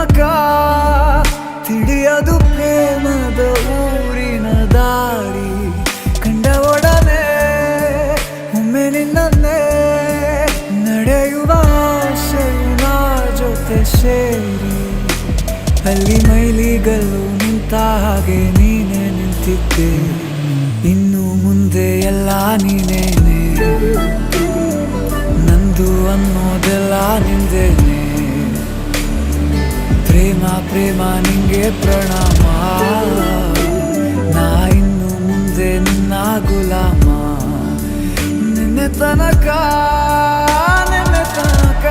ತನಕ ತಿಳಿಯದು ಪ್ರೇಮದ ಊರಿನ ದಾರಿ. ಕಂಡ ಒಡನೆ ಒಮ್ಮೆ ನಿನ್ನೇ ನಡೆಯುವ ಆಸೆಯ ಜೊತೆ ಸೇರಿ, ಅಲ್ಲಿ ಮೈಲಿಗಲ್ಲು ನಿಂತ ಹಾಗೆ ನೀನೆ ನಿಂತಿದ್ದೆ. ಇನ್ನು ಮುಂದೆ ಎಲ್ಲ ನೀನೇನೆ, ನಂದು ಅನ್ನೋದೆಲ್ಲ ನಿಂದೇನೆ. ಪ್ರೇಮ ಪ್ರೇಮ ನಿಂಗೆ ಪ್ರಣಾಮ, ನಾ ಇನ್ನು ಮುಂದೆ ನಿನ್ನ ಗುಲಾಮ. ನಿನ್ನೆ ತನಕ ನಿನ್ನೆ ತನಕ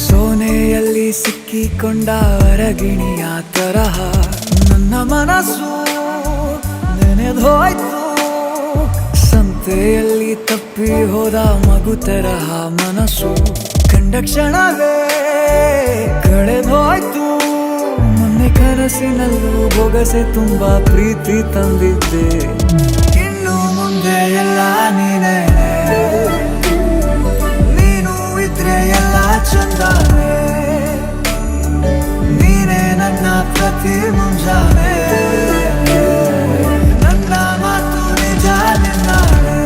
ಸೋನೆಯಲ್ಲಿ ಸಿಕ್ಕಿಕೊಂಡ ಅರಗಿಣಿಯ ತರಹ ನನ್ನ ಮನಸ್ಸು ನೆನೆದೋಯ್ತು. ಸಂತೆಯಲ್ಲಿ ತಪ್ಪಿ ಹೋದ ಮಗು ತರಹ ಮನಸ್ಸು ಕಂಡ ಕ್ಷಣವೇ ಕಳೆದೋಯ್ತು. ಮೊನ್ನೆ ಕನಸಿನಲ್ಲೂ ಬೊಗಸೆ ತುಂಬಾ ಪ್ರೀತಿ ತಂದಿದ್ದೆ. ಇನ್ನು ಮುಂದೆ ಎಲ್ಲ ನೀನೇ, ನೀನು ಇದ್ರೆ ಎಲ್ಲ ಚಂದಾನೆ. ನೀನೇ ನನ್ನ ಪ್ರತಿ ಮುಂಜಾನೆ, ನನ್ನ ಮಾತು ನಿಜ ನಿನ್ನಾಳೆ.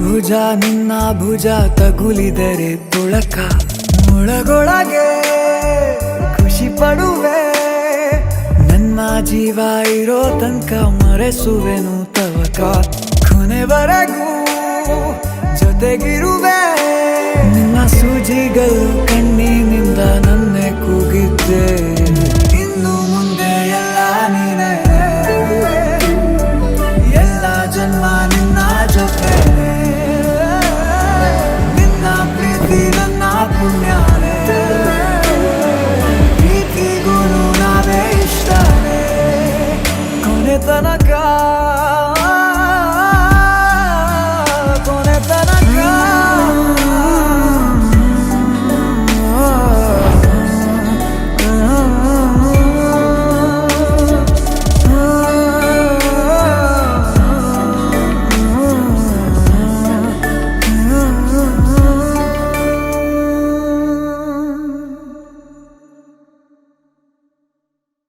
ಭುಜ ನಿನ್ನ ಭುಜ ತಗುಲಿದರೆ ತುಳಕ, ಒಳಗೊಳಗೆ ಖುಷಿ ಪಡುವೆ. ನನ್ನ ಜೀವ ಇರೋ ತನಕ ಮರೆಸುವೆನು ತವಕ, ಕೊನೆವರೆಗೂ ಜೊತೆಗಿರುವೆ. ನಿನ್ನ ಸೂಜಿಗಳು ಕಣ್ಣಿನಿಂದ ನನ್ನೆ ಕೂಗಿದ್ದೆ.